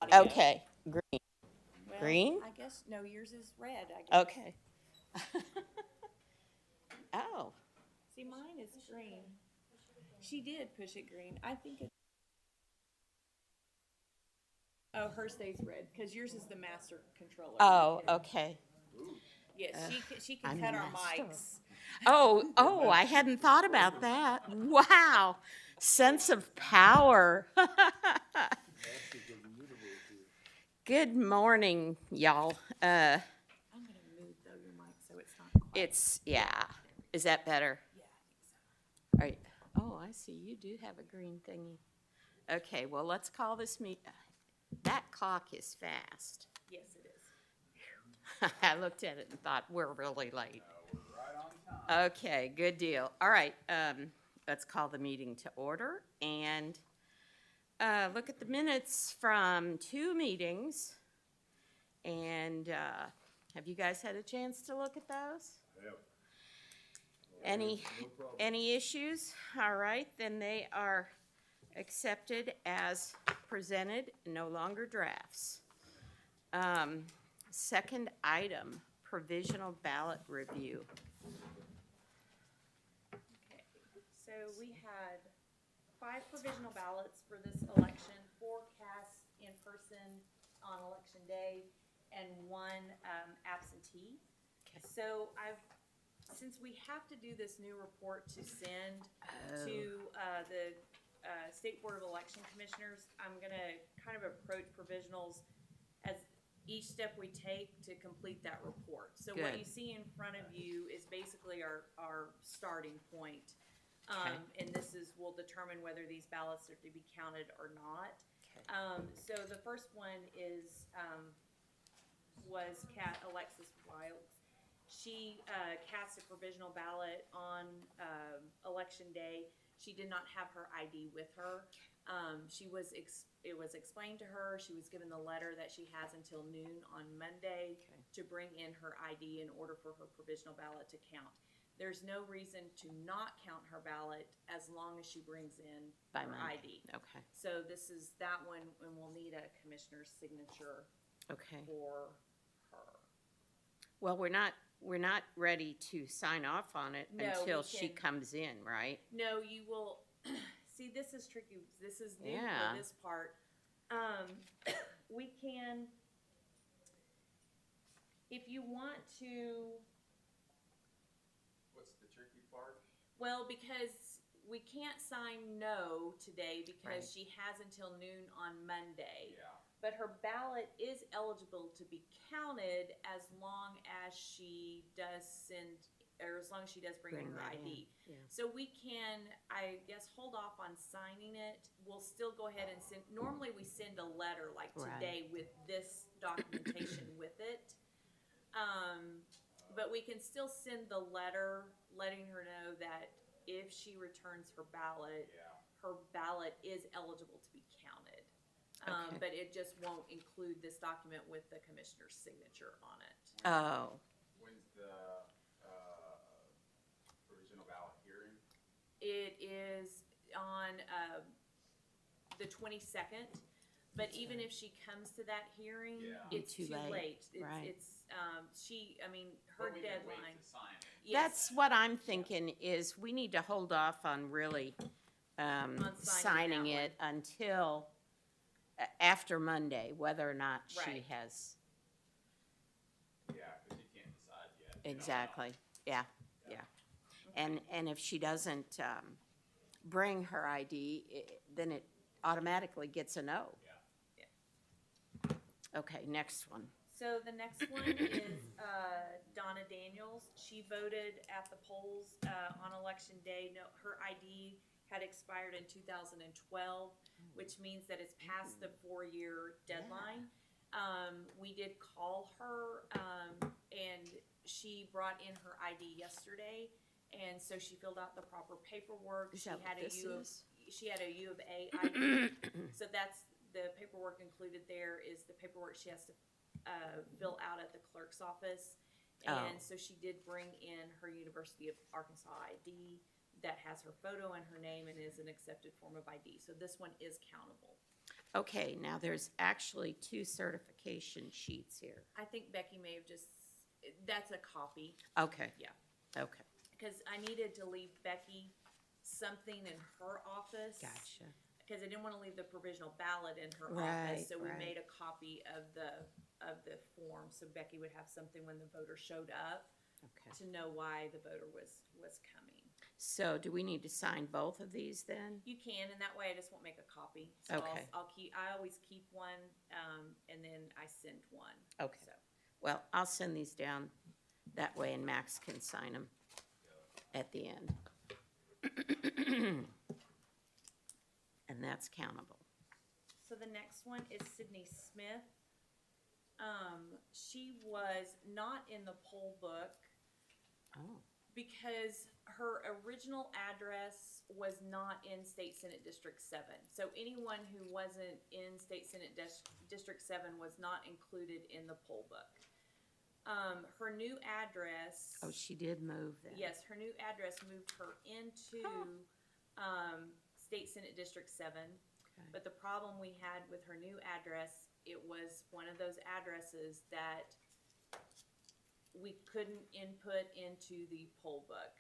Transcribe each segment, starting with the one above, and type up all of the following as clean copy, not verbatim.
audio. Okay, green. Well, Green? I guess, no, yours is red, I guess. Okay. Oh, See, mine is green. She did push it green. I think it. Oh, hers stays red, because yours is the master controller. oh, okay. Yes, she can I'm cut the our master. mics. Oh, I hadn't thought about that. Wow. Sense of power. Good morning, y'all. I'm gonna move though your mic so it's not quiet. Yeah. Is that better? Yeah, I think so. All right. Oh, I see. You do have a green thingy. Okay, well, let's call this meet. That clock is fast. Yes, it is. I looked at it and thought, we're really late. No, we're right on time. Okay, good deal. All right, let's call the meeting to order and look at the minutes from 2 meetings. And have you guys had a chance to look at those? Yep. Any issues? All right, then they are accepted as presented, no longer drafts. Second item, provisional ballot review. Okay, so we had 5 provisional ballots for this election, 4 cast in person on election day, and 1 absentee. Okay. So since we have to do this new report to send to the State Board of Election Commissioners, I'm gonna kind of approach provisionals as each step we take to complete that report. So what Good. you see in front of you is basically our starting point. Okay. And this will determine whether these ballots are to be counted or not. Okay. So the first one was Alexis Wilds. She cast a provisional ballot on election day. She did not have her ID with her. It was explained to her. She was given the letter that she has until noon on Monday to bring in her ID in order for her provisional ballot to count. There's no reason to not count her ballot as long as she brings in By her Monday. ID. Okay. So this is that one, and we'll need a commissioner's signature Okay. for her. Well, we're not ready to sign off on it No, until we she can- comes in, right? No, you will. See, this is tricky. This is new Yeah. for this part. We can, if you want to. What's the tricky part? Well, because we can't sign no today because Right. she has until noon on Monday. Yeah. But her ballot is eligible to be counted as long as she does as long as she does bring in her that ID. in. Yeah. So we can, I guess, hold off on signing it. We'll still go ahead and send, normally we send a letter like today with this documentation with it. But we can still send the letter letting her know that if she returns her ballot is eligible to be counted. Okay. But it just won't include this document with the commissioner's signature on it. Oh, When's the provisional ballot hearing? It is on the 22nd, but even if she comes to that hearing, Yeah. it's Too too late, late. right. It's her But we can wait deadline. to sign it. Yes. that's what I'm thinking is we need to hold off on really signing that it until after Monday, whether or not she Right. has. Yeah, because you can't decide yet. You don't know. Exactly, yeah. And if she doesn't bring her ID, then it automatically gets a no. Yeah. Okay, next one. So the next one is Donna Daniels. She voted at the polls on election day. No, her ID had expired in 2012, which means that it's past the 4-year deadline. We did call her, and she brought in her ID yesterday, and so she filled out the proper paperwork. Is that what this is? She had a U of A ID, so that's the paperwork included there is the paperwork she has to fill out at the clerk's office. And so she did bring in her University of Arkansas ID that has her photo and her name and is an accepted form of ID. So this one is countable. Okay, now there's actually 2 certification sheets here. I think Becky may have just, that's a copy, Okay. Yeah. Okay, because I needed to leave Becky something in her office. gotcha. Because I didn't want to leave the provisional ballot in her Right, office, so we right. made a copy of the form, so Becky would have something when the voter showed up Okay. to know why the voter was coming. So do we need to sign both of these then? You can, and that way I just won't make a copy. So Okay. I always keep one, and then I send one. Okay. So, Well, I'll send these down that way and Max can sign them at the end. And that's countable. so the next one is Sydney Smith. She was not in the poll book Oh, because her original address was not in State Senate District 7. So anyone who wasn't in State Senate District 7 was not included in the poll book. Her new address. oh, she did move then. Yes, her new address moved her into State Senate District 7. Okay. But the problem we had with her new address, it was one of those addresses that we couldn't input into the poll book.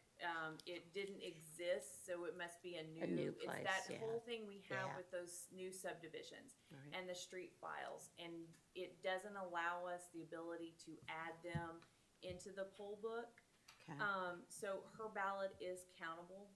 It didn't exist, so it must be a new place, it's that yeah. whole thing we have Yeah. with those new subdivisions Right. and the street files. And it doesn't allow us the ability to add them into the poll book. Okay. So her ballot is countable.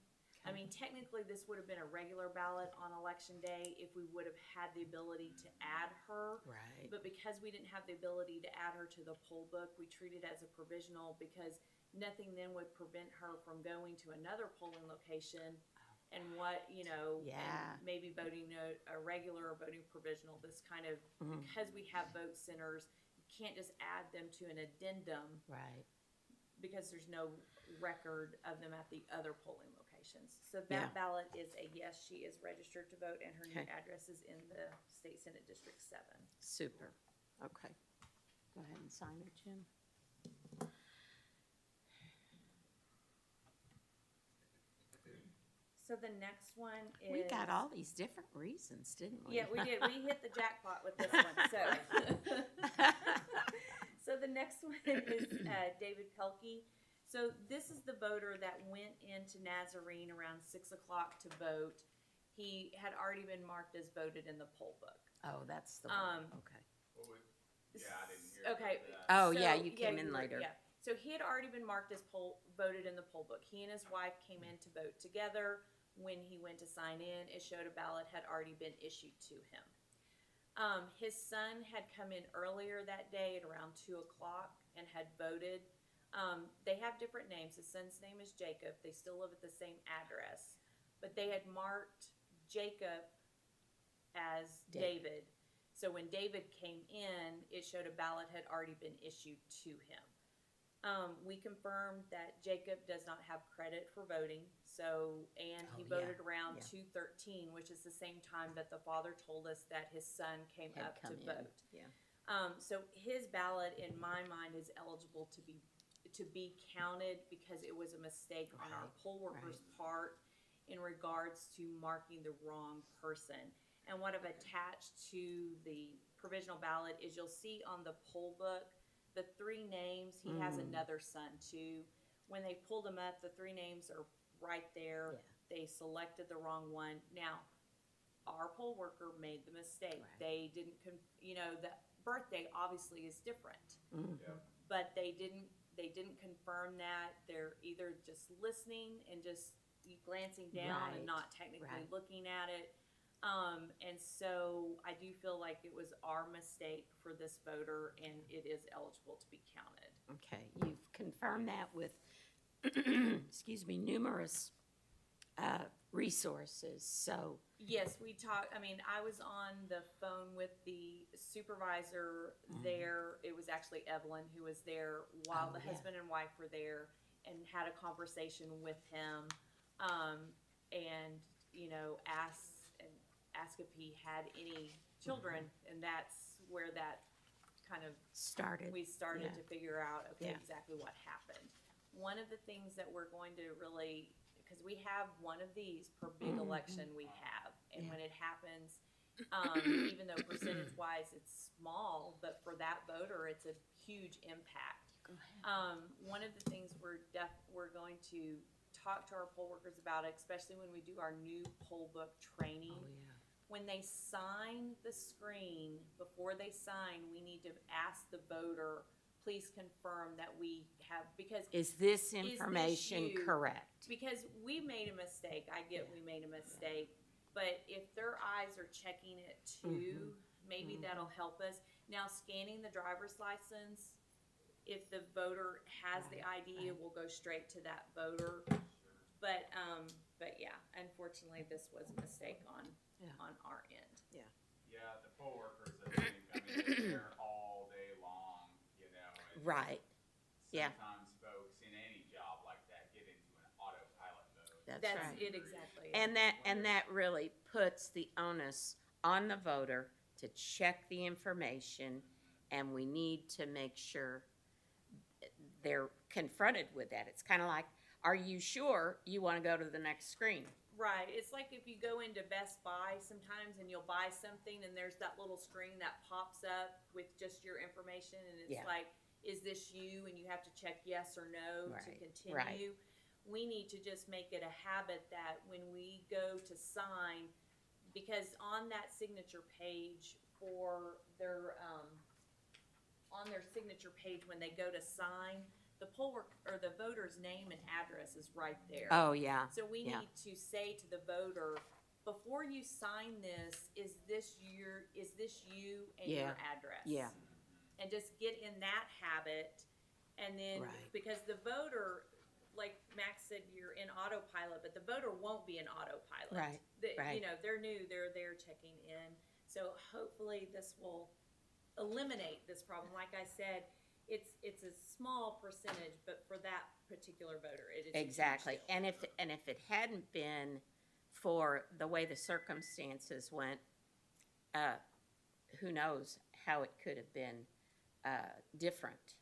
I Okay. mean, technically, this would have been a regular ballot on election day if we would have had the ability to add her. Right. But because we didn't have the ability to add her to the poll book, we treat it as a provisional because nothing then would prevent her from going to another polling location and Yeah. and maybe voting a regular or voting provisional. This kind of, Mhm. because we have vote centers, you can't just add them to an addendum Right. because there's no record of them at the other polling locations. So that Yeah. ballot is a yes, she is registered to vote, and her new Okay. address is in the State Senate District 7. Super. Okay. Go ahead and sign it, Jim. So the next one is. We got all these different reasons, didn't we? Yeah, we did. We hit the jackpot with this one. So, so the next one is David Pelkey. So this is the voter that went into Nazarene around 6 o'clock to vote. He had already been marked as voted in the poll book. Oh, that's the one. Okay. What would, yeah, I didn't hear Okay. about that. Oh, So, yeah, you came in were- later. Yeah. So he had already been marked as voted in the poll book. He and his wife came in to vote together. When he went to sign in, it showed a ballot had already been issued to him. His son had come in earlier that day at around 2 o'clock and had voted. They have different names. His son's name is Jacob. They still live at the same address, but they had marked Jacob as David. So when David came in, it showed a ballot had already been issued to him. We confirmed that Jacob does not have credit for voting, and he Oh, voted yeah, around yeah. 2:13, which is the same time that the father told us that his son came Had up to come in. vote. Yeah. So his ballot, in my mind, is eligible to be counted because it was a mistake on our Right, poll workers' part in regards to marking the wrong person. And what I've attached to the provisional ballot is you'll see on the poll book the 3 names. He has another son too. When they pulled him up, the 3 names are right there. Yeah. They selected the wrong one. Now, our poll worker made the mistake. Right. They didn't, the birthday obviously is different, Mhm. Yeah. but they didn't confirm that. They're either just listening and just glancing down Right. and not technically Right. looking at it. And so I do feel like it was our mistake for this voter, and it is eligible to be counted. Okay, you've confirmed that with, excuse me, numerous resources, so, Yes, we talked, I was on the phone with the supervisor there. It was actually Evelyn who was there while Oh, the yeah. husband and wife were there, and had a conversation with him, and, asked if he had any children, and that's where that kind of we started Yeah. to figure out, okay, Yeah. exactly what happened. One of the things that we're going to really, because we have one of these per big election we have, and Yeah. when it happens, Even though percentage-wise it's small, but for that voter, it's a huge impact. One of the things we're going to talk to our poll workers about, especially when we do our new poll book training. Oh, yeah. When they sign the screen, before they sign, we need to ask the voter, please confirm that we have, because Is this information you? correct? because we made a mistake. I get we made a mistake, but if their eyes are checking it too, maybe that'll help us. Now, scanning the driver's license, if the voter has the ID, it will go straight to that voter. But yeah, unfortunately, this was a mistake on our end. Yeah, the poll workers have been coming in there all day long, you know. and Right. Yeah. Sometimes folks in any job like that get into an autopilot mode. That's That's right. it exactly. And that really puts the onus on the voter to check the information, and we need to make sure they're confronted with that. It's kind of like, are you sure you want to go to the next screen? Right. It's like if you go into Best Buy sometimes and you'll buy something and there's that little screen that pops up with just your information and it's Yeah. like, is this you? And you have to check yes or no to Right, continue. We need to just make it a habit that when we go to sign, because on that signature page for their, on their signature page when they go to sign, the poll work or the voter's name and address is right there. Oh, yeah. So we Yeah. need to say to the voter, before you sign this, is this you and your address? Yeah. And just get in that habit, and then, Right. because the voter, like Max said, you're in autopilot, but the voter won't be in autopilot. Right, right. You know, they're new, they're there checking in, so hopefully this will eliminate this problem. Like I said, it's a small percentage, but for that particular voter, it is a huge Exactly. deal. And if it hadn't been for the way the circumstances went, who knows how it could have been different.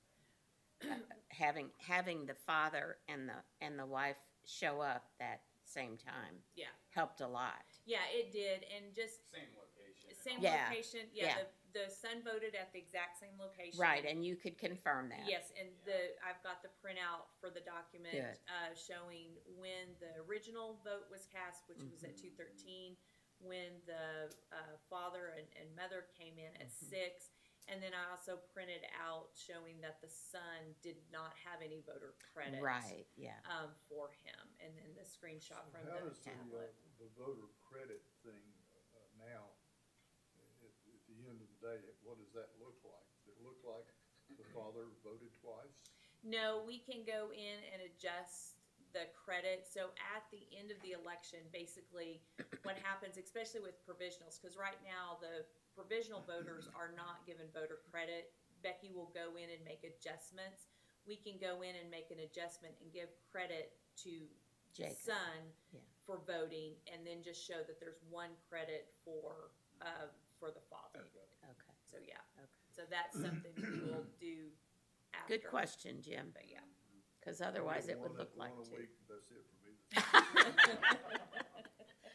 Having the father and the wife show up that same time Yeah, helped a lot. yeah, it did, and just Same location. same Yeah, location. yeah. Yeah, the son voted at the exact same location. Right, and you could confirm that. Yes, and I've got the printout for the document Good. showing when the original vote was cast, which was at 2:13, when the father and mother came in at 6, and then I also printed out showing that the son did not have any voter credit. Right, yeah. For him, and then the screenshot So from how the does tablet. the voter credit thing now, at the end of the day, what does that look like? Does it look like the father voted twice? No, we can go in and adjust the credit. So at the end of the election, basically what happens, especially with provisionals, because right now the provisional voters are not given voter credit. Becky will go in and make adjustments. We can go in and make an adjustment and give credit to Jacob. son Yeah. for voting, and then just show that there's one credit for the father. Okay. So yeah, Okay. so that's something we will do after. Good question, Jim, But yeah. because otherwise it would One look like one a two. week, that's it for me.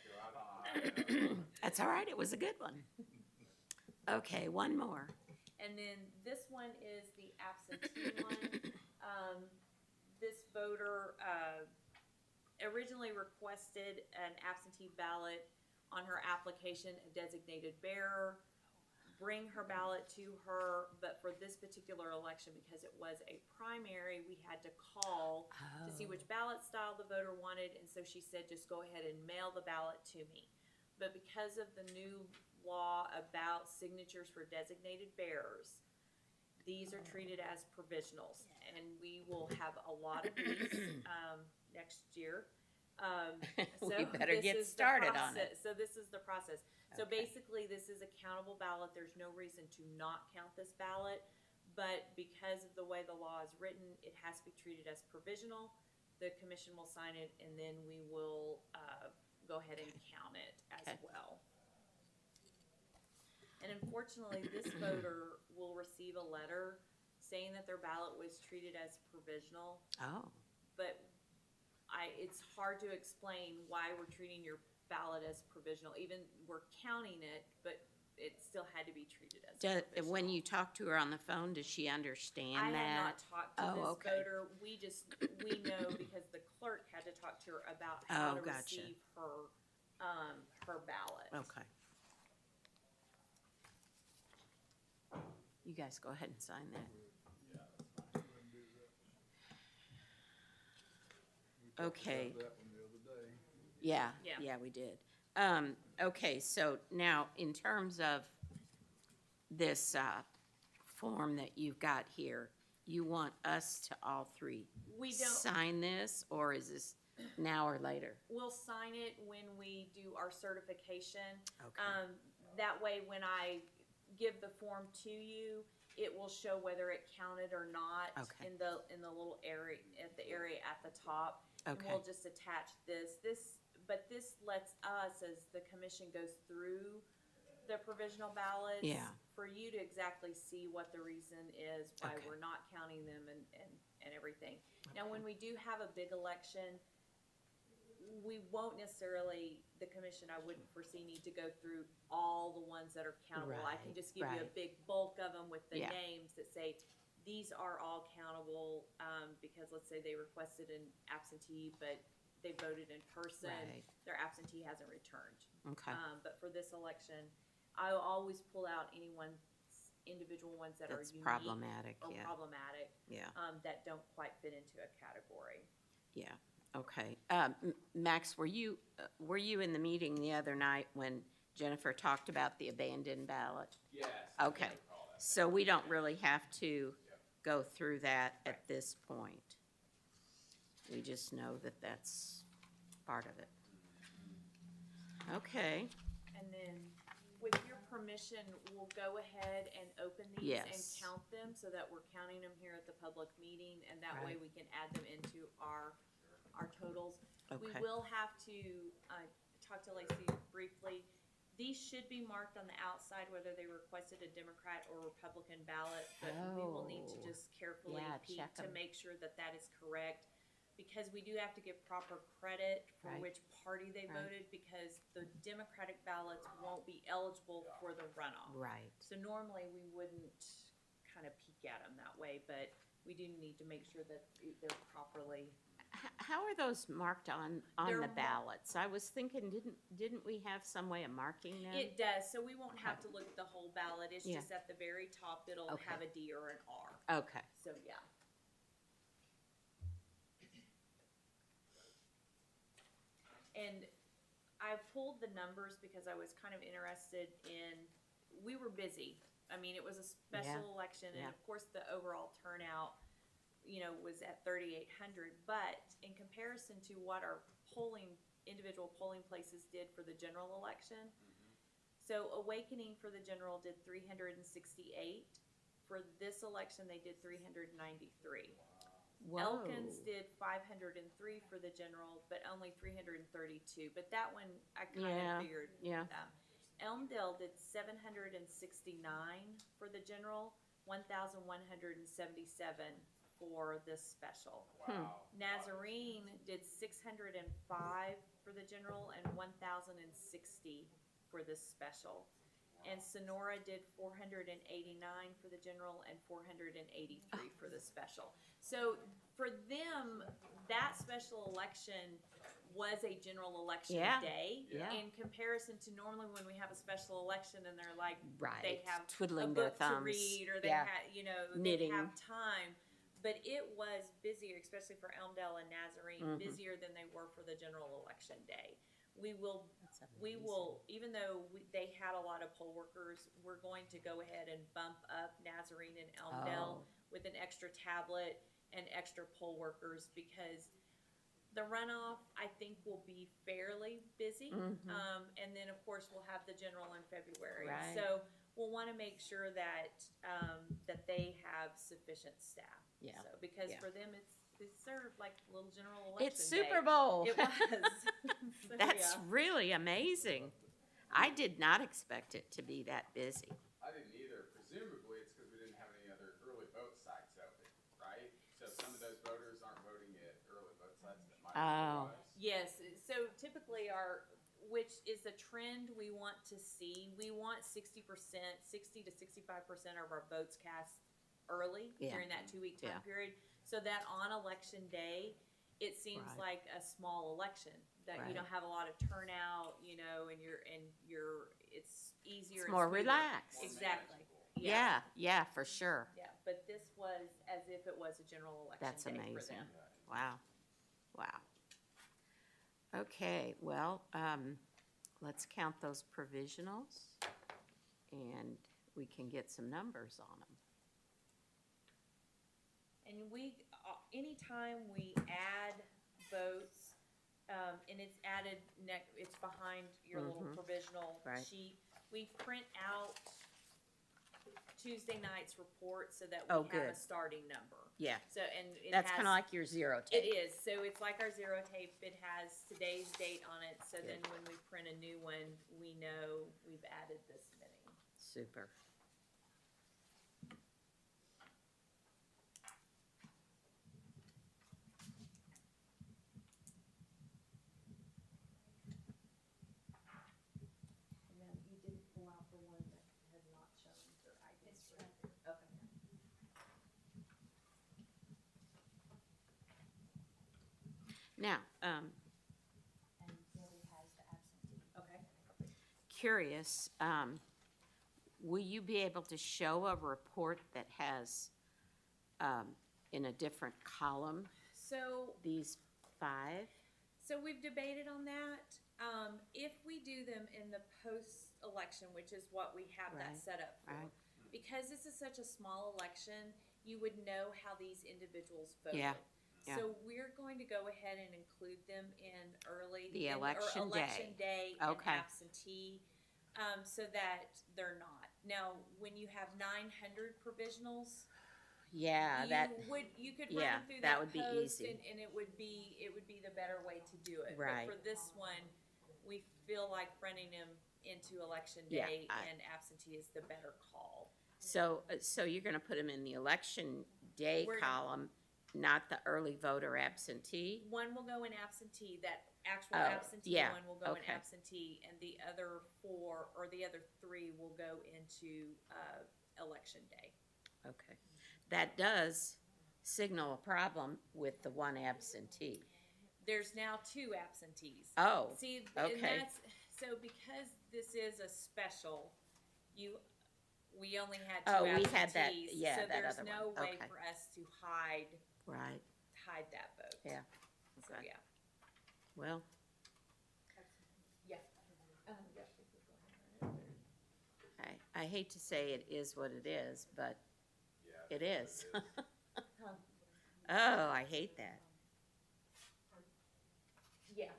You're right on. That's all right, it was a good one. Okay, one more. And then this one is the absentee one. This voter, originally requested an absentee ballot on her application, a designated bearer, bring her ballot to her, but for this particular election, because it was a primary, we had to call to see which ballot style the voter wanted, and so she said, just go ahead and mail the ballot to me. But because of the new law about signatures for designated bearers, these are treated as provisionals, and we will have a lot of these next year. We So better this get is the started on it. process. So this is the process. So Okay. basically, this is a countable ballot. There's no reason to not count this ballot, but because of the way the law is written, it has to be treated as provisional. The commission will sign it, and then we will go ahead and count it as Okay. well. And unfortunately, this voter will receive a letter saying that their ballot was treated as provisional, Oh, but it's hard to explain why we're treating your ballot as provisional, even we're counting it, but it still had to be treated as provisional. When you talk to her on the phone, does she I understand have that? not talked to Oh, this okay. voter. We know because the clerk had to talk to her about how Oh, to gotcha. receive her ballot. Okay. You guys go ahead and sign that. We talked Okay. about that one the other day. Yeah, Yeah. yeah, we did. Okay, so now in terms of this, form that you've got here, you want us to all three We don't, sign this, or is this now or later? we'll sign it when we do our certification. Okay. That way, when I give the form to you, it will show whether it counted or not Okay. in the little area, at the area at the top. And Okay. we'll just attach but this lets us, as the commission goes through the provisional ballots. Yeah. For you to exactly see what the reason is why Okay. we're not counting them and everything. Now, when we do have a big election, we won't necessarily, the commission, I wouldn't foresee need to go through all the ones that are countable. I can Right, just give you a right. big bulk of them with the Yeah. names that say, these are all countable, because let's say they requested an absentee, but they voted in person, Right. their absentee hasn't returned. Okay. But for this election, I'll always pull out any ones, individual ones that are That's unique problematic, or yeah, problematic, yeah, that don't quite fit into a category. yeah. Okay. Max, were you in the meeting the other night when Jennifer talked about the abandoned ballot? Yes. Okay. I recall that. So we don't really have to go through that at this point. We just know that that's part of it. Okay, And then, with your permission, we'll go ahead and open these and Yes. count them so that we're counting them here at the public meeting, and that way Right. we can add them into our totals. We Okay. will have to, talk to Lacey briefly. These should be marked on the outside whether they requested a Democrat or Republican ballot, but we will need to Oh. just carefully Yeah, peek check to 'em. make sure that that is correct. Because we do have to give proper credit for Right. which party they Right. voted, because the Democratic ballots won't be eligible for the runoff. right. So normally we wouldn't kind of peek at them that way, but we do need to make sure that they're properly. How are those marked on They're the mar- ballots? I was thinking, didn't we have some way of marking them? It does, so we won't have to look at the whole ballot, it's Yeah. just at the very top, it'll Okay. have a D or an R, Okay, so yeah. And I pulled the numbers because I was kind of interested in, we were busy. I mean, it was a special Yeah. election, and Yeah. of course, the overall turnout, was at 3,800. But in comparison to what our individual polling places did for the general election, so Awakening for the general did 368. For this election, they did 393. whoa. Elkins did 503 for the general, but only 332. But that one I kind Yeah, of figured. yeah. Elmdale did 769 for the general, 1,177 for this special. Wow. Nazarene did 605 for the general and 1,060 for this special. And Sonora did 489 for the general and 483 for the special. So for them, that special election was a general election Yeah, day. yeah. In comparison to normally when we have a special election and they're like, they Right, have a twiddling their book to thumbs. read, or they Yeah. have, they Knitting. have time. But it was busier, especially for Elmdale and Nazarene, Mhm. busier than they were for the general election day. We will, That's amazing. even though they had a lot of poll workers, we're going to go ahead and bump up Nazarene and Elmdale Oh. with an extra tablet and extra poll workers, because the runoff, I think, will be fairly busy. Mhm. And then, of course, we'll have the general in February. Right. So we'll want to make sure that, that they have sufficient staff. Yeah. So, because Yeah. for them, it's their like little general election It's Super day. Bowl. It was. So, That's yeah. really amazing. I did not expect it to be that busy. I didn't either. Presumably, it's because we didn't have any other early vote sites open, right? So some of those voters aren't voting at early vote sites that might Oh. otherwise. Yes, so typically which is a trend we want to see. We want 60% to 65% of our votes cast early Yeah. during that 2 week time Yeah. period, so that on election day, it seems Right. like a small election, that you Right. don't have a lot of turnout, you know, and it's easier. It's and more smoother. relaxed. Exactly. Yeah, yeah, for sure. Yeah, but this was as if it was a general election That's day for amazing. them. Wow, wow. Okay, well, let's count those provisionals, and we can get some numbers on them. And anytime we add votes, and it's added, it's behind your little Mhm. provisional Right. sheet. We print out Tuesday night's report so that Oh, we have a good. starting number. Yeah, So, and it that's has. kind of like your zero It tape. is, so it's like our zero tape, it has today's date on it, so Good. then when we print a new one, we know we've added this many. Super. And then you didn't pull out the one that had not shown their ID. It's right there. Okay. Now, And Debbie has the absentee. Okay. curious, will you be able to show a report that has, in a different column, So, these 5? we've debated on that. If we do them in the post-election, which is what we have that Right, set up for, right. because this is such a small election, you would know how these individuals voted. Yeah, yeah. So we're going to go ahead and include them in early. The or election election day and Okay. absentee, so that they're not. Now, when you have 900 provisionals, Yeah, you could yeah, run them through that that would be post, easy. and it would be the better way to do it. Right. But for this one, we feel like running them into election Yeah, day and absentee is the better call. so you're gonna put them in the election day We're- column, not the early voter absentee? One will go in absentee, that actual Oh, absentee yeah, one will go in okay. absentee, and the other 4, or the other 3 will go into, election day. Okay. That does signal a problem with the one absentee. There's now 2 absentees. Oh, See, okay. and that's, so because this is a special, we only had 2 Oh, we absentees. had that- yeah, so that there's other no one. way Okay. for us to hide right, that vote. Yeah. So, Okay. yeah. well, Yeah. I hate to say it is what it is, but Yeah. it is. Huh. Oh, I hate that. Yes.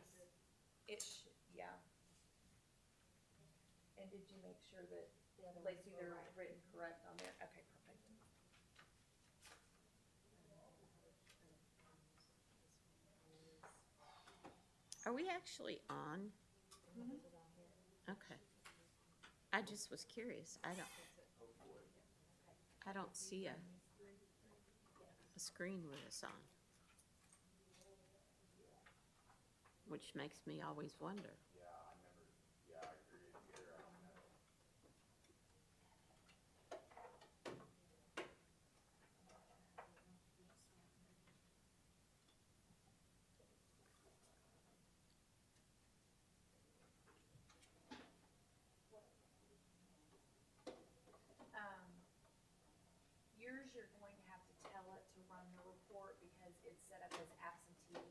Yeah. And did you make sure that, Lacey, they're written correct on there? Okay, perfect. Are we actually on? Okay. I just was curious. I don't see a screen with us on. Which makes me always wonder. I agree here, I don't know. Yours, you're going to have to tell it to run the report because it's set up as absentee.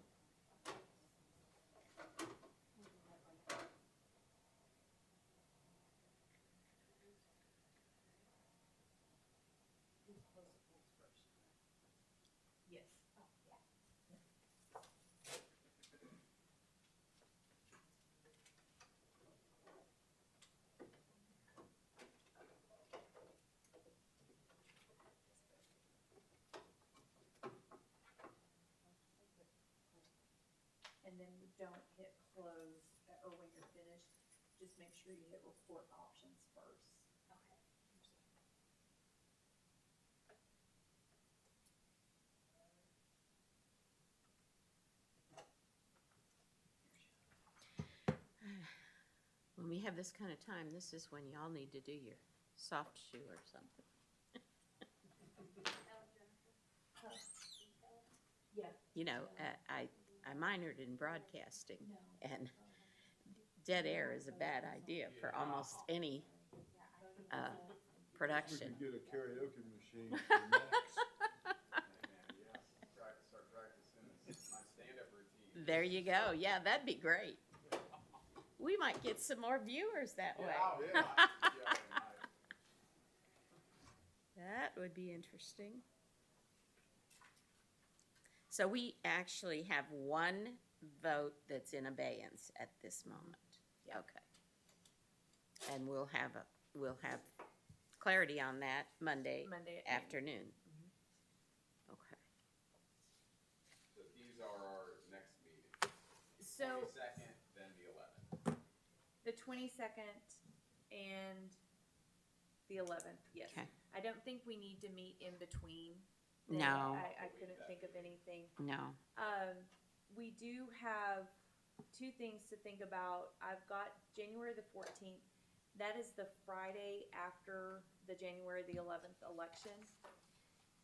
Yes. Oh, yeah. And then you don't hit close, or when you're finished, just make sure you hit report options first. Okay. When we have this kind of time, this is when y'all need to do your soft shoe or something. Yeah. You know, I minored in broadcasting, and dead air is a bad idea for almost any We production. could get a karaoke machine for Max. Yeah, start practicing my stand-up routine. There you go. Yeah, that'd be great. We might get some more viewers that way. Yeah, we might. That would be interesting. So we actually have one vote that's in abeyance at this moment. Yep. Okay. And we'll have clarity on that Monday Monday at noon. afternoon. Okay. So these are our next meetings. So 22nd, then the 11th. the 22nd and the 11th, yes. Okay. I don't think we need to meet in between. No. I couldn't think of anything. No. We do have two things to think about. I've got January the 14th. That is the Friday after the January the 11th election.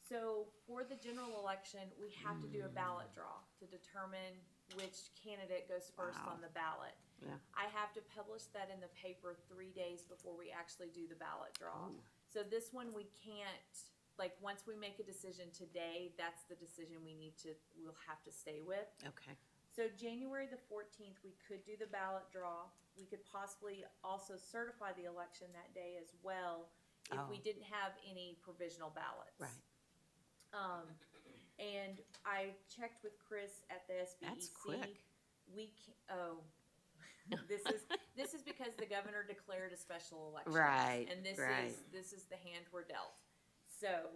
So for the general election, we have to do a ballot draw to determine which candidate goes first Wow. on the ballot. Yeah. I have to publish that in the paper 3 days before we actually do the ballot draw. Ooh. So this one we can't, like, once we make a decision today, that's the decision we'll have to stay with. Okay. So January the 14th, we could do the ballot draw. We could possibly also certify the election that day as well if we Oh. didn't have any provisional ballots. Right. And I checked with Chris at the SBEC. That's quick. This is because the governor declared a special election. Right. And this right. is the hand we're dealt. So,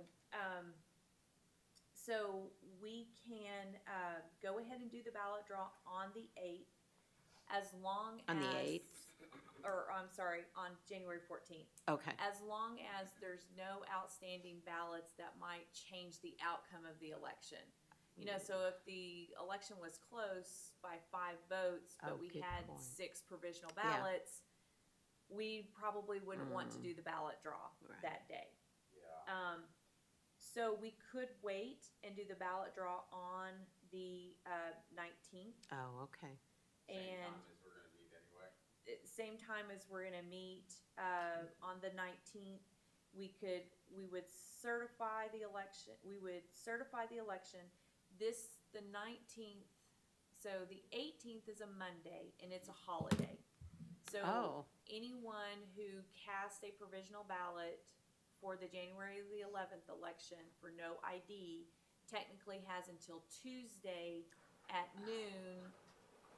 so we can go ahead and do the ballot draw on the 8th, as long On the as 8th? or I'm sorry, on January 14th, Okay. as long as there's no outstanding ballots that might change the outcome of the election. You know, so if the election was close by 5 votes, but Oh, we good had point. 6 provisional Yeah. ballots, we probably wouldn't want to do the ballot draw Right. that day. Yeah. So we could wait and do the ballot draw on the 19th, Oh, okay. Same and time as we're gonna meet anyway. same time as we're gonna meet on the 19th. We would certify the election. The 19th. So the 18th is a Monday, and it's a holiday. So Oh. anyone who casts a provisional ballot for the January the 11th election for no ID technically has until Tuesday at noon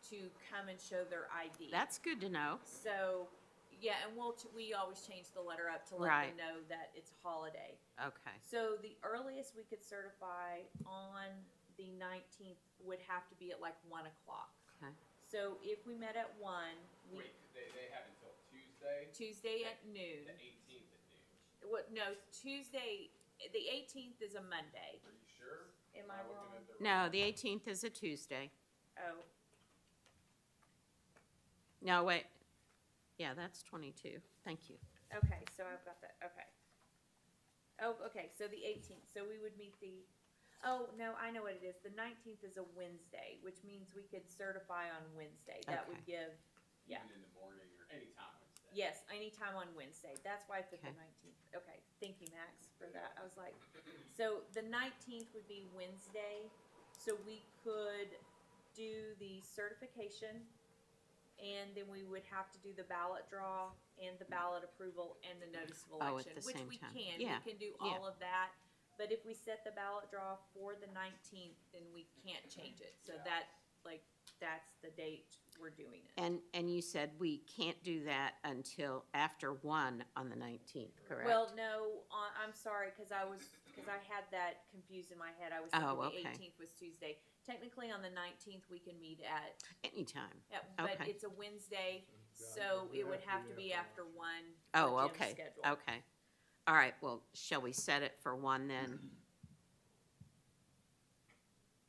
to come and show their ID. That's good to know. So, yeah, and we always change the letter up to let Right. them know that it's a holiday. Okay. So the earliest we could certify on the 19th would have to be at like 1 o'clock. Okay. So if we met at 1, Wait, they have until Tuesday, Tuesday at noon. the 18th at noon. What? No, Tuesday. The 18th is a Monday. Are you sure? Am I looking wrong? at the- No, the 18th is a Tuesday. Oh, No, wait. Yeah, that's 22. Thank you. okay. So I've got that. Okay. Oh, okay. So the 18th. So we would meet the. Oh no, I know what it is. The 19th is a Wednesday, which means we could certify on Wednesday. That would Okay. give. Yeah. Even in the morning or anytime Wednesday. Yes, anytime on Wednesday. That's why I put the Okay. 19th. Okay, thank you, Max, for that. I was like, so the 19th would be Wednesday, so we could do the certification, and then we would have to do the ballot draw and the ballot approval and the notice of Oh, at election, the which same we time. can. Yeah, We can do yeah. all of that, but if we set the ballot draw for the 19th, then we can't change it. So Yeah. that's the date we're doing it. And you said we can't do that until after 1 on the 19th, correct? Well, no, I'm sorry, because I had that confused in my head. I was thinking Oh, the okay. 18th was Tuesday. Technically, on the 19th, we can meet at, Anytime. but Okay. it's a Wednesday, so it would have to be after 1. Oh, for Jim's okay. schedule. Okay. All right. Well, shall we set it for 1 then?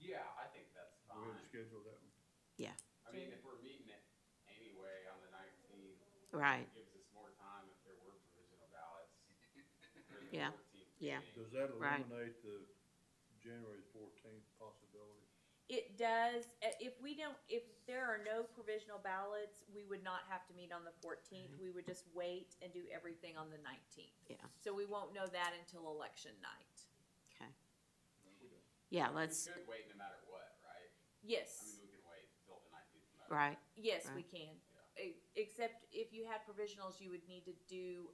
Yeah, I think that's Go ahead and fine. schedule that one. I mean, if we're meeting it anyway on the 19th, Right. It gives us more time if there were provisional ballots for the Yeah. 14th Yeah. meeting. Does that Right. eliminate the January 14th possibility? It does, if there are no provisional ballots, we would not have to meet on the 14th. We would just wait and do everything on the 19th. Yeah. So we won't know that until election night. Okay. No, we don't. Yeah, let's, We could wait no matter what, right? Yes. I mean, we can wait until the 19th no matter right, Yes, we Right. can. Except if you had provisionals, you would need to do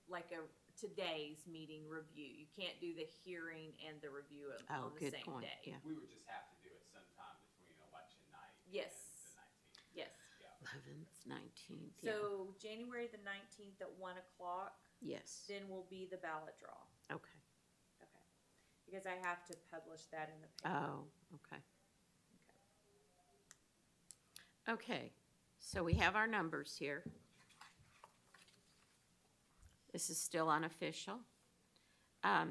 like a today's meeting review. You can't do the hearing and the review oh, on the good same point, day. yeah. what. We would just have to do it sometime between election night Yes. and the 19th. Yes. Yeah. 11th, 19th, yeah, So January the 19th at 1 o'clock, yes, then will be the ballot draw. okay. Okay. Because I have to publish that in the paper. Oh, okay. Okay, so we have our numbers here. This is still unofficial. I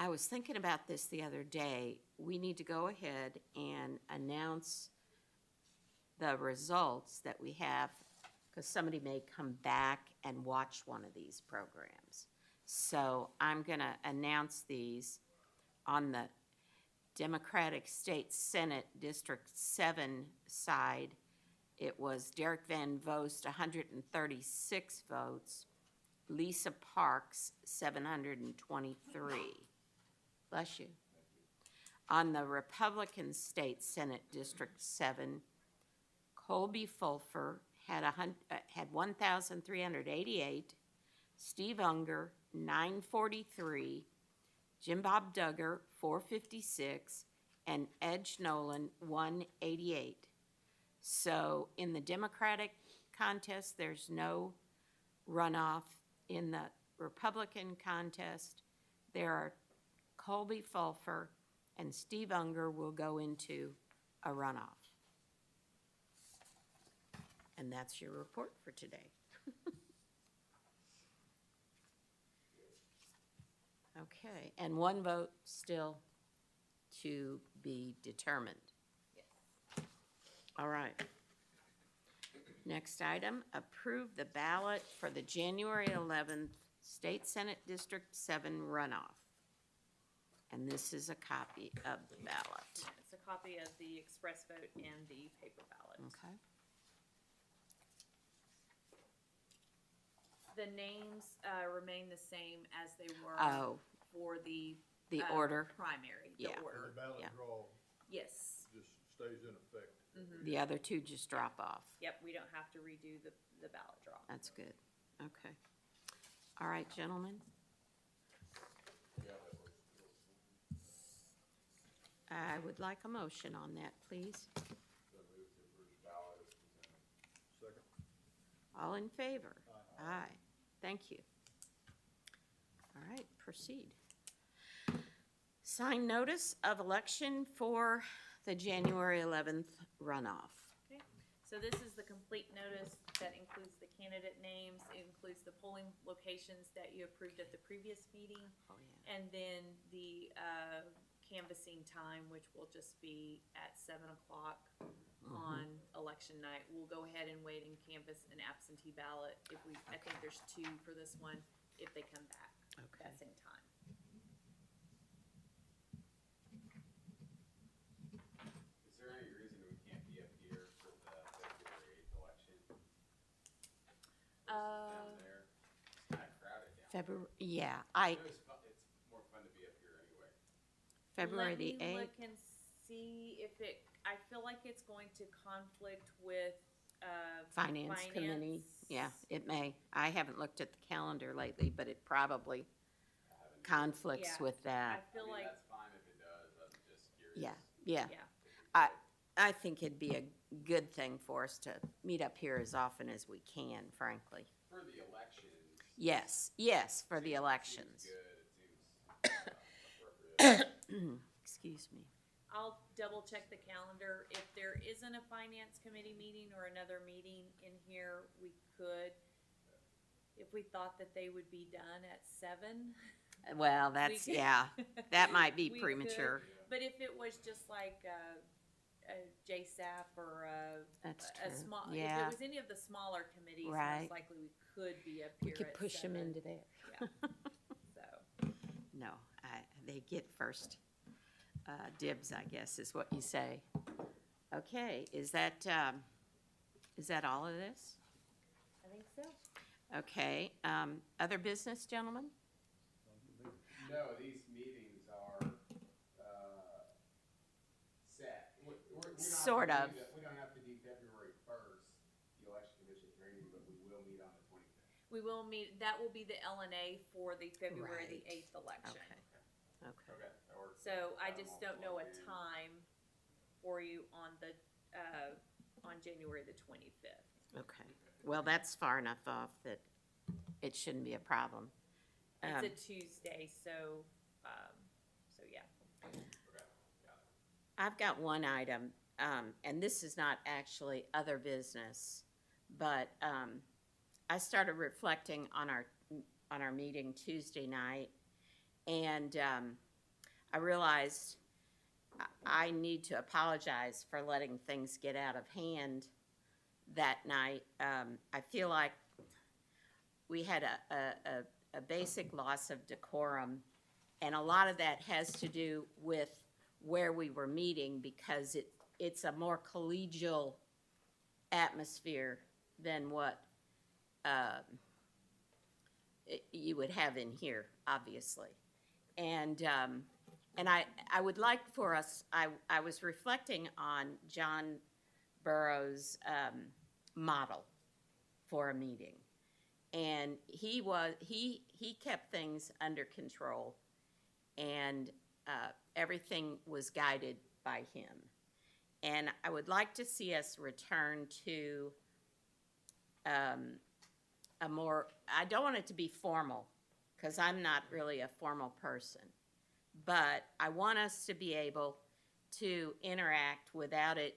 was thinking about this the other day. We need to go ahead and announce the results that we have, because somebody may come back and watch one of these programs. So I'm gonna announce these on the Democratic State Senate District 7 side. It was Derek Van Vost, 136 votes. Lisa Parks, 723. Bless you. On the Republican State Senate District 7, Colby Fulfer had 1,388. Steve Unger, 943. Jim Bob Duggar, 456, and Edge Nolan, 188. So in the Democratic contest, there's no runoff. In the Republican contest, there are Colby Fulfer and Steve Unger will go into a runoff. And that's your report for today. Okay, and one vote still to be determined. Yes. All right. Next item, approve the ballot for the January 11th State Senate District 7 runoff. And this is a copy of the ballot. It's a copy of the express vote and the paper ballot. Okay. The names remain the same as they were Oh, for the order, primary, the Yeah. And order. the ballot Yeah. draw Yes. just stays in effect. the other two just drop off. Yep, we don't have to redo the ballot draw. That's good. Okay. All right, gentlemen. I would like a motion on that, please. So move to approve the ballot as presented. Second. All in favor? Aye. Thank you. All right, proceed. Sign notice of election for the January 11th runoff. Okay, so this is the complete notice that includes the candidate names, it includes the polling locations that you approved at the previous meeting, Oh, yeah. and then the canvassing time, which will just be at 7 o'clock on election night. We'll go ahead and wait and canvass an absentee ballot if we, I think there's 2 for this one, if they come back at Okay. that same time. Is there any reason we can't be up here for the February 8th election? Down there, it's kind of crowded down there. February, yeah, It's more fun to be up here anyway. February the Let me 8th. look and see if it, I feel like it's going to conflict with, Finance Committee. Yeah, it may. I haven't looked at the calendar lately, but it probably conflicts Yeah. with I that. feel like, That's fine if it does, I'm just curious. Yeah, yeah. yeah, I think it'd be a good thing for us to meet up here as often as we can, frankly. For the elections. Yes, yes, for the Seems elections. good, it seems appropriate. Excuse me. I'll double check the calendar. If there isn't a finance committee meeting or another meeting in here, we could, if we thought that they would be done at 7. Well, that's, could- yeah, that might be we premature. could. But if it was just like JSAP or That's a true. small, if Yeah. it was any of the smaller committees, Right. most likely we could be up We here could at push them 7. into there. Yeah. So, No, they get first dibs, I guess, is what you say. Okay, is that all of this? I think so. Okay, other business, gentlemen? No, these meetings are, set. We don't have to Sort do of. We don't have to do February 1st, the election commission training, but we will meet on the 25th. We will meet, that will be the LNA for the February the Right. 8th election. Okay. Okay, that works. So I just I'll don't know a plug in. time for you on the, on January the 25th. Okay. Well, that's far enough off that it shouldn't be a problem. It's a Tuesday, so, yeah. Okay, got it. I've got one item, and this is not actually other business, but I started reflecting on our meeting Tuesday night, and I realized I need to apologize for letting things get out of hand that night. I feel like we had a basic loss of decorum, and a lot of that has to do with where we were meeting, because it's a more collegial atmosphere than what you would have in here, obviously. And I would like for us, I was reflecting on John Burroughs' model for a meeting. And he kept things under control, and everything was guided by him. And I would like to see us return to a more, I don't want it to be formal, because I'm not really a formal person, but I want us to be able to interact without it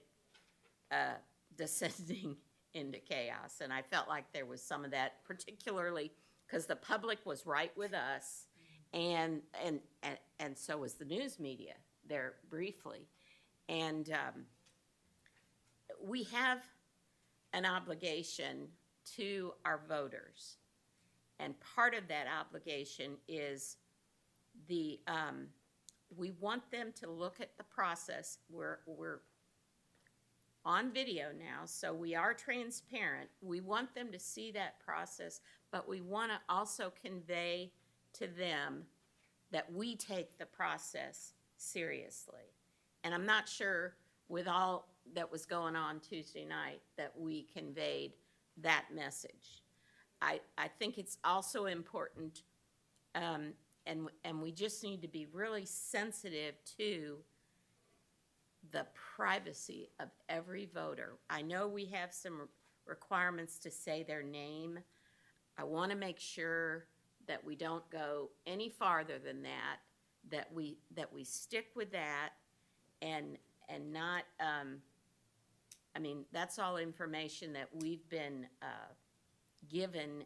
descending into chaos. And I felt like there was some of that, particularly because the public was right with us, and so was the news media there briefly. And we have an obligation to our voters, and part of that obligation is we want them to look at the process. We're on video now, so we are transparent. We want them to see that process, but we want to also convey to them that we take the process seriously. And I'm not sure with all that was going on Tuesday night that we conveyed that message. I think it's also important, and we just need to be really sensitive to the privacy of every voter. I know we have some requirements to say their name. I want to make sure that we don't go any farther than that, that we stick with that, and not, I mean, that's all information that we've been given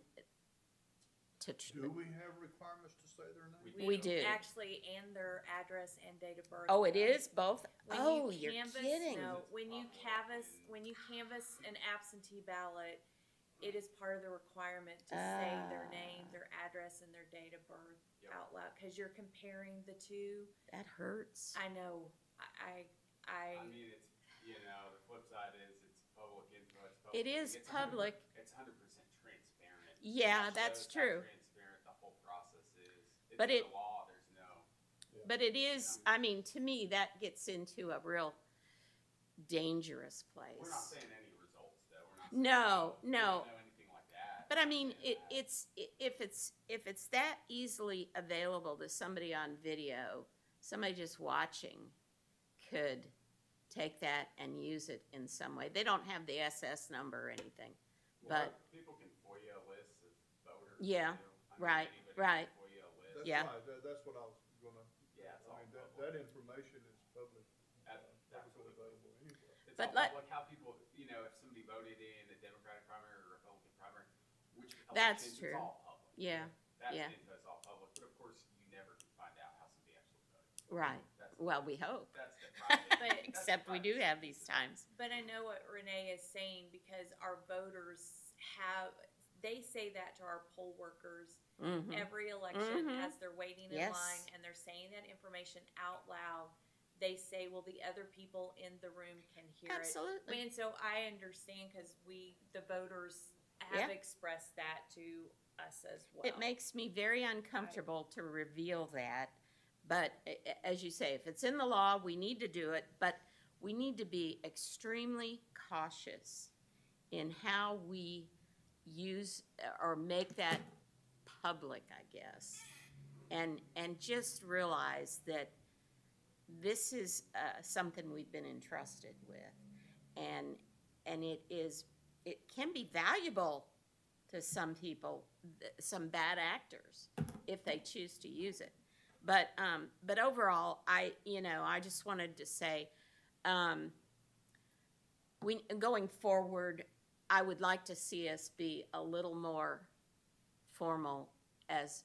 to. Do we have requirements to say their name? We do. Actually, and their address and date of birth. Oh, it is both? When Oh, you you're canvass, kidding. no, when you canvass an absentee ballot, it is part of the requirement to say their name, their address, and their date of birth Yep. out loud, because you're comparing the two. That hurts. I know, I mean, it's, the flip side is it's public info, it's public. It is It's 100% public. It's 100% transparent. Yeah, It that's shows how true. transparent the whole process is. It's But in it- the law, there's no. But it is, I mean, to me, that gets into a real dangerous place. We're not saying any results, though. We're not. No, saying, no. We don't know anything like that. But I mean, We're not saying that. if it's that easily available to somebody on video, somebody just watching could take that and use it in some way. They don't have the SS number or anything. Well, but- people can FOIA lists of voters. Yeah, too. I mean, right, anybody right. can FOIA a list. That's Yeah. right, that's what I was gonna, Yeah, it's I all mean, public. that information is publicly Absolutely. available anywhere. It's But all let- public, how people, if somebody voted in a Democratic primary or a Republican primary, which That's elections, true. it's all public. Yeah, That yeah. info is all public, but of course, you never can find out how somebody actually voted. right, That's Well, we hope, That's the private. But- that's the except we private do have these times. But I know what Renee is saying because our voters they say that to our poll workers Mhm. every election Mhm. as they're waiting in Yes. line and they're saying that information out loud. They say, well, the other people in the room can hear it. I Absolutely. mean, so I understand because the voters have Yeah. expressed that to us as well. It makes me very uncomfortable to reveal that, but as you say, if it's in the law, we need to do it, but we need to be extremely cautious in how we use or make that public, I guess. And just realize that this is something we've been entrusted with, and it can be valuable to some people, some bad actors, if they choose to use it. But overall, I just wanted to say, going forward, I would like to see us be a little more formal, as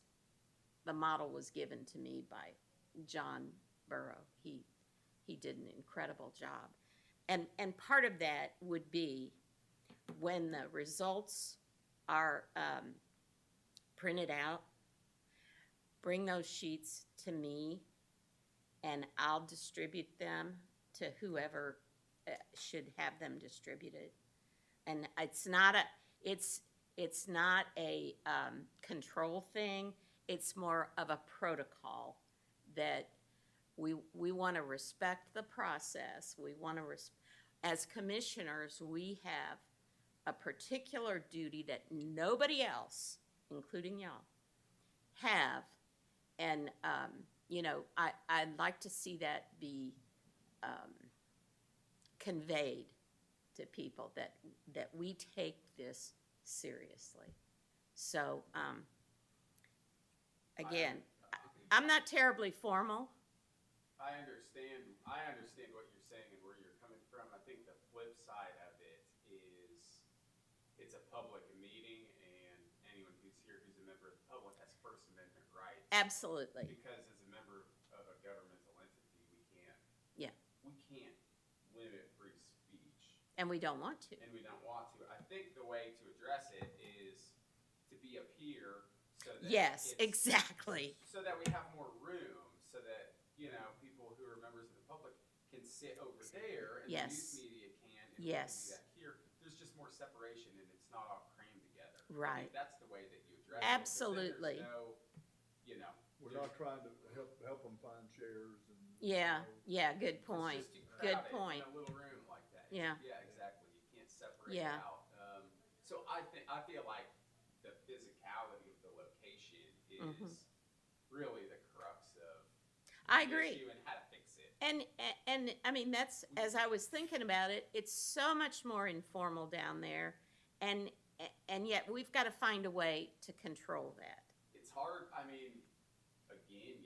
the model was given to me by John Burrow. He did an incredible job. And part of that would be when the results are printed out, bring those sheets to me and I'll distribute them to whoever should have them distributed. And it's not a control thing. It's more of a protocol that we want to respect the process. We want to, as commissioners, we have a particular duty that nobody else, including y'all, have. And, I'd like to see that be conveyed to people, that we take this seriously. So, again, I'm not terribly formal. I understand what you're saying and where you're coming from. I think the flip side of it is it's a public meeting and anyone who's here who's a member of the public has First Amendment rights. Absolutely. Because as a member of a governmental entity, we can't limit free speech. And we don't want to. And we don't want to. I think the way to address it is to be a peer so that Yes, exactly. so that we have more room, so that, people who are members of the public can sit over there and Yes. the news media can, and Yes. we can do that here. There's just more separation and it's not all crammed together. I Right. think that's the way that you address Absolutely. it. There's no, We're not trying to help them find chairs and. Yeah, good it's point. just too Good crowded point. in a little room like that. Yeah. Yeah, exactly. You can't separate Yeah. it out. So I feel like the physicality of the location is Mhm. really the crux of I the agree. issue and how to fix it. And I mean, that's, as I was thinking about it, it's so much more informal down there. And yet we've got to find a way to control that. It's hard. I mean, again,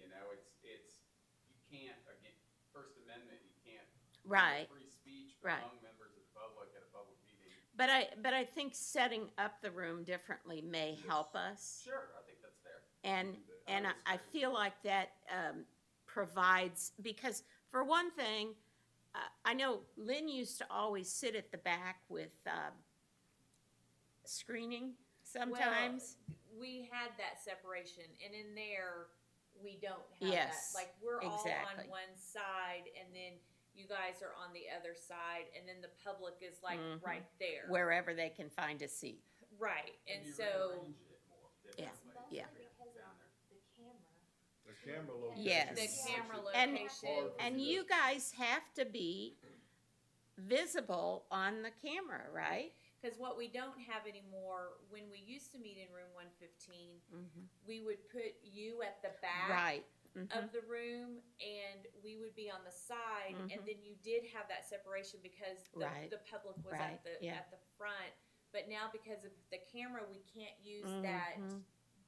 it's you can't, again, First Amendment, you can't Right. free speech Right. among members of the public at a public meeting. But I think setting up the room differently may help us. Sure, I think that's fair. And I I disagree. feel like that provides, because for one thing, I know Lynn used to always sit at the back with screening sometimes. Well, we had that separation, and in there, we don't have Yes, that. Like, we're all exactly. on one side, and then you guys are on the other side, and then the public is like Mhm. right there. Wherever they can find a seat. Right, and you so, rearrange it more Yeah. differently. Yeah. Down there. The camera location. Yes. the camera And- location, And you guys have to be visible on the camera, right? because what we don't have anymore, when we used to meet in room 115, Mm-hmm. we would put you at the back Right. Mhm. of the room, and we would be on the side, Mhm. and then you did have that separation because Right. the public was Right, yeah. at the front. But now, because of the camera, we can't use that Mhm.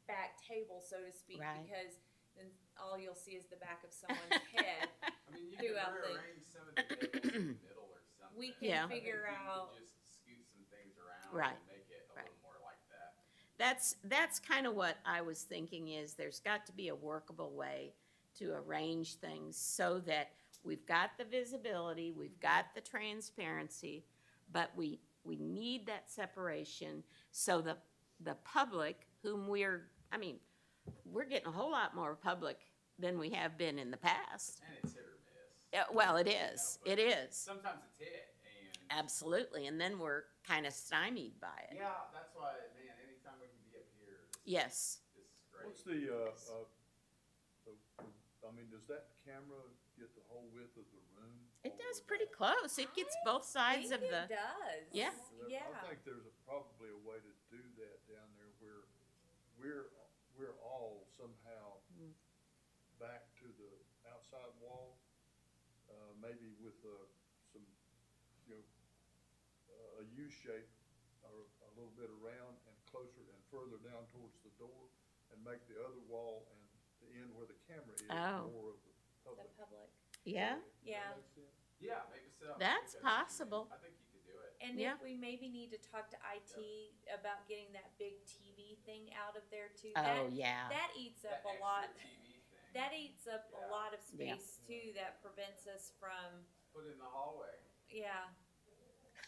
back table, so to speak, Right. because then all you'll see is the back of someone's head. I mean, you throughout can the- rearrange some of the tables in the middle or something. We can Yeah. I think figure you could out. just scoot some things around Right. and make it a Right. little more like that. That's kind of what I was thinking, is there's got to be a workable way to arrange things so that we've got the visibility, we've got the transparency, but we need that separation so the public whom we're getting a whole lot more public than we have been in the past. And it's hit or miss. Yeah, well, it is. You know, It but is. Sometimes it's hit, and Absolutely. And then we're kind of stymied by it. yeah, that's why, man. Anytime we can be up here, Yes. this is great. What's does that camera get the whole width of the room? It all the does way pretty back? close. It gets both sides of the. It does. Yeah. Yeah. I think there's probably a way to do that down there where we're all somehow Mm. back to the outside wall, maybe with some, a U shape or a little bit around and closer and further down towards the door, and make the other wall and the end where the camera is Oh. more of the The public. public. Yeah. Does that Yeah. make sense? Yeah, maybe so. That's I think possible. I think you could do it. And Yeah. if we maybe need to talk to IT about getting that big TV thing out of there too. Oh, that, yeah. that eats up That a extra lot. TV thing. That eats up Yeah. a lot of Yeah. space too. That prevents us from. Put it in the hallway. Yeah.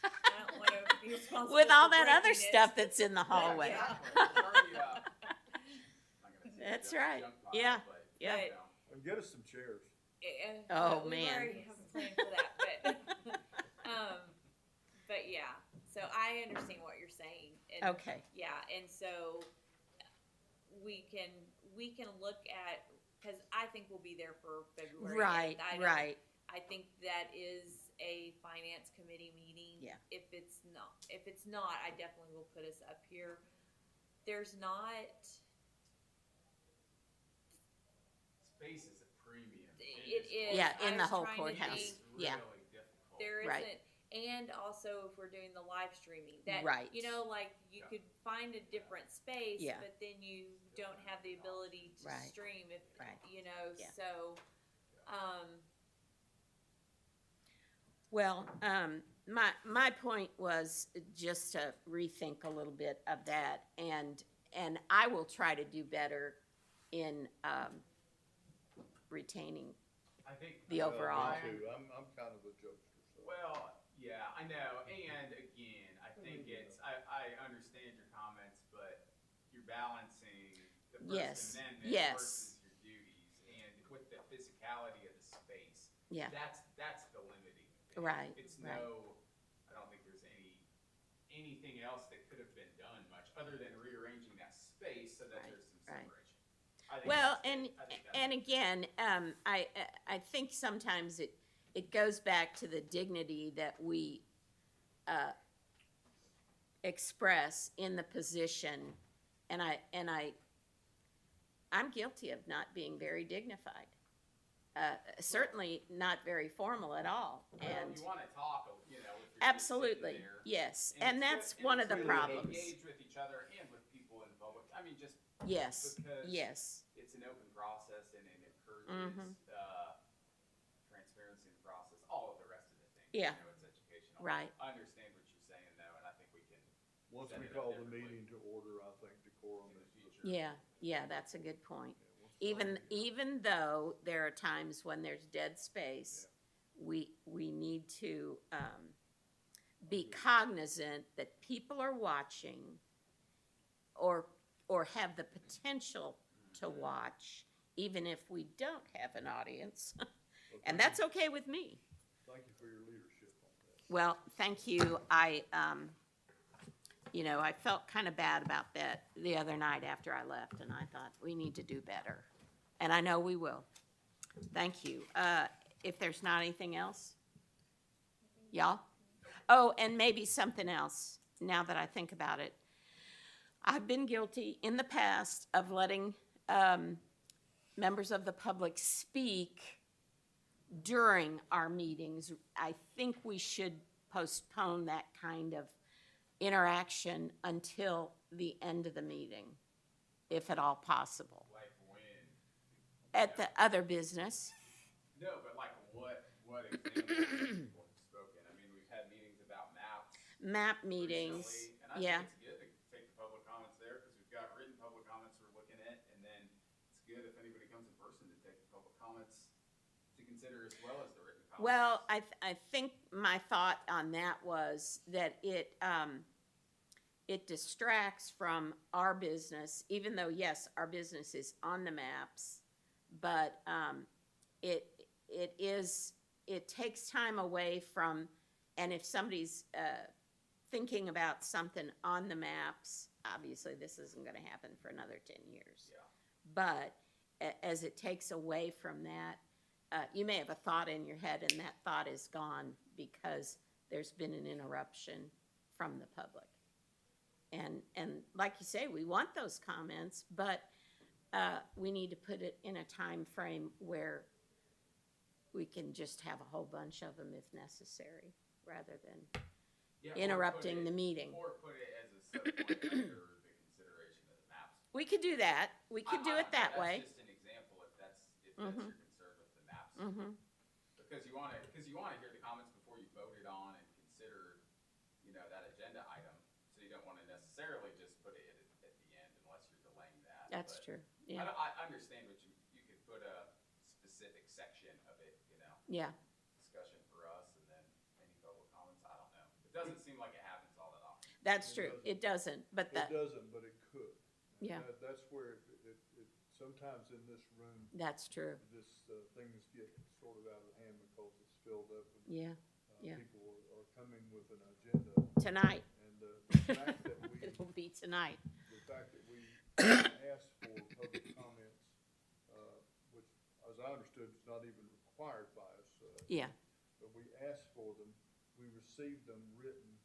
I don't want to be responsible With all for that other breaking it. stuff that's in the hallway. Yeah. Exactly. Hurry up. I'm not gonna say That's junk- right. junk pile, Yeah. but, Yeah. you know. And get us some chairs. Yeah, Oh, we man. already have a plan for that, but yeah. So I understand what you're saying. And Okay. yeah, and so we can look at, because I think we'll be there for February. Right, and right. I think that is a finance committee meeting. Yeah. If it's not, I definitely will put us up here. There's not. Space is a premium. It is. Yeah, in I the was whole trying to courthouse. think- It's Yeah. really difficult. There Right. isn't, and also if we're doing the live streaming, that Right. like you Yeah. could find a different space, Yeah. but then you don't have the ability to Right. stream if Right. Yeah. So, Well, my point was just to rethink a little bit of that, and I will try to do better in retaining. I think The overall. Me too. I'm kind of a jokester, so. Well, yeah, I know, and again, I think I understand your comments, but you're balancing the Yes, First Amendment yes. versus your duties, and with the physicality of the space, Yeah. that's the limiting thing. Right, It's right. I don't think there's anything else that could have been done much, other than rearranging that space so that Right, there's some right. separation. I think Well, that's and it. I think that's and it. again, I think sometimes it goes back to the dignity that we express in the position, and I'm guilty of not being very dignified. Certainly not very formal at all, Well, and you wanna talk, if you're just sitting absolutely, there. yes, And and it's that's good- and one it's of the good to problems. Engage with each other and with people in public. I mean, just Yes, because yes, it's an open process and it encourages Mhm. transparency in the process, all of the rest of the things. Yeah. You know, it's educational. Right. I understand what you're saying though, and I think we can Once set we it up call the differently meeting to order, I think decorum in the is. future. yeah, that's a good point. Yeah, once we call the meeting- Even though there are times when there's dead space, we need to be cognizant that people are watching or have the potential to watch, even if we don't have an audience. Well, And thank that's okay with me. Thank you for your leadership on that. Well, thank you. I felt kind of bad about that the other night after I left, and I thought, we need to do better. And I know we will. Thank you. If there's not anything else? Y'all? Oh, and maybe something else, now that I think about it. I've been guilty in the past of letting members of the public speak during our meetings. I think we should postpone that kind of interaction until the end of the meeting, if at all possible. Like when? At the other business, No, but like what examples of people have spoken? I mean, we've had meetings about maps. map meetings, recently, and I yeah, think it's good to take the public comments there, because we've got written public comments we're looking at, and then it's good if anybody comes in person to take the public consider as well as the written comments. Well, I think my thought on that was that it distracts from our business, even though, yes, our business is on the maps, but it takes time away from, and if somebody's thinking about something on the maps, obviously this isn't gonna happen for another 10 years. Yeah. But as it takes away from that, you may have a thought in your head and that thought is gone because there's been an interruption from the public. And like you say, we want those comments, but we need to put it in a time frame where we can just have a whole bunch of them if necessary, rather than Yeah, or interrupting put the it- meeting. Or put it as a subpoint under the consideration of the maps. We could do that. We could do it that way. That's just an example, if that's Mhm. your concern with the maps. Mm-hmm. Because you wanna hear the comments before you voted on and consider, that agenda item. So you don't wanna necessarily just put it at the end unless you're delaying that. That's But true. Yeah. I understand what you could put a specific section of it, Yeah. discussion for us and then any public comments, I don't know. It doesn't seem like it happens all that often. That's It true. doesn't. It doesn't, but It that, doesn't, but it could. And Yeah. That's where it, sometimes in this room, that's true. things get sort of out of hand because it's filled up and Yeah. yeah. people are coming with an agenda. Tonight. And the fact that we, It'll be tonight. the fact that we asked for public comments, which, as I understood, is not even required by us. Yeah. But we asked for them, we received them written,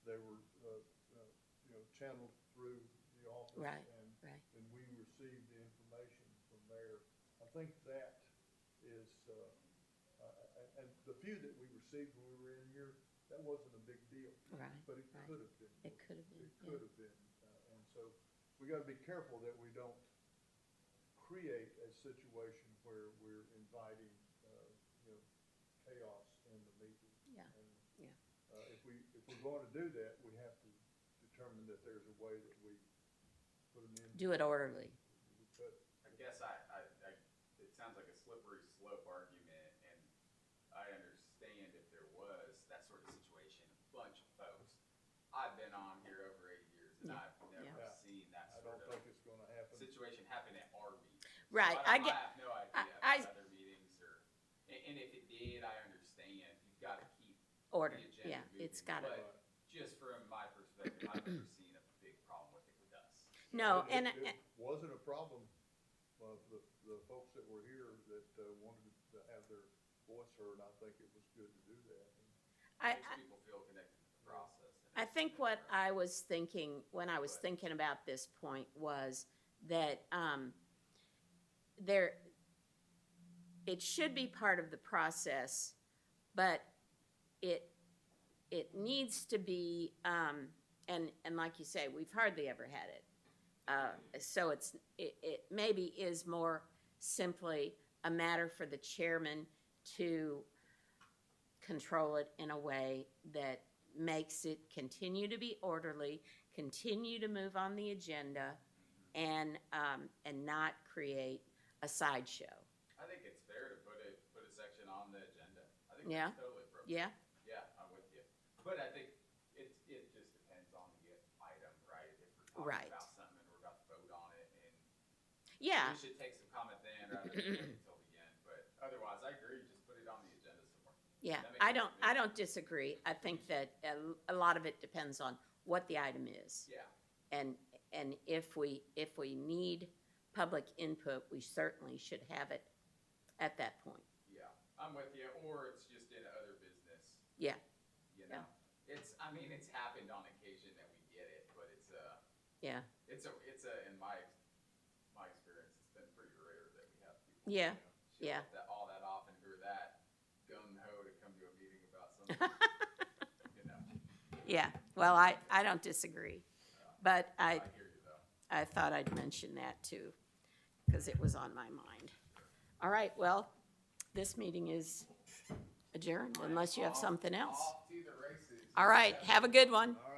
they were, channeled through the office. Right, And right. and we received the information from there. I think that is, and the few that we received when we were in here, that wasn't a big deal. Right, But it right. could have been. It could have been, It yeah. could have been. And so we gotta be careful that we don't create a situation where we're inviting, chaos in the meeting. Yeah, And, yeah. if we're going to do that, we have to determine that there's a way that we put them in. Do it orderly. But I guess it sounds like a slippery slope argument, and I understand if there was that sort of situation, a bunch of folks. I've been on here over 8 years, and Yeah. I've never Yeah. seen that I sort don't of think it's gonna happen. situation happen at our meetings. Right, So I I get- have no idea I- about other meetings, and if it did, I understand, you've gotta keep Order. the agenda Yeah, moving. it's gotta. But just from my perspective, I've never seen a big problem with it with us. No, It- and It wasn't a problem, the folks that were here that wanted to have their voice heard, I think it was good to do that. Makes people feel connected to the process. and I it's think been what fair. I was thinking, when I was thinking about this point, was that it should be part of the process, but it needs to be, and like you say, we've hardly ever had it. So it maybe is more simply a matter for the chairman to control it in a way that makes it continue to be orderly, continue to move on the agenda, and not create a sideshow. I think it's fair to put a section on the agenda. I think Yeah. that's totally appropriate. Yeah, Yeah, I'm with you. But I think it just depends on the item, right? If we're talking Right. about something and we're about to vote on it, and yeah, we should take some comment then rather than wait until the end. But otherwise, I agree, just put it on the agenda somewhere. yeah. That makes I sense don't, to me. I don't disagree. I think that a lot of it depends on what the item is. Yeah, And if we need public input, we certainly should have it at that point. yeah, I'm with you. Or it's just in other business, Yeah, you know? It's happened on occasion that we get it, but yeah, in my experience, it's been pretty rare that we have people. Yeah, show yeah. up all that often who are that gung-ho to come to a meeting about something, you know? yeah. Well, I don't disagree, but I hear you though. I thought I'd mention that too, because it was on my mind. All right, well, this meeting is adjourned unless you have something else. Off to the races. All right, have a good one. All right.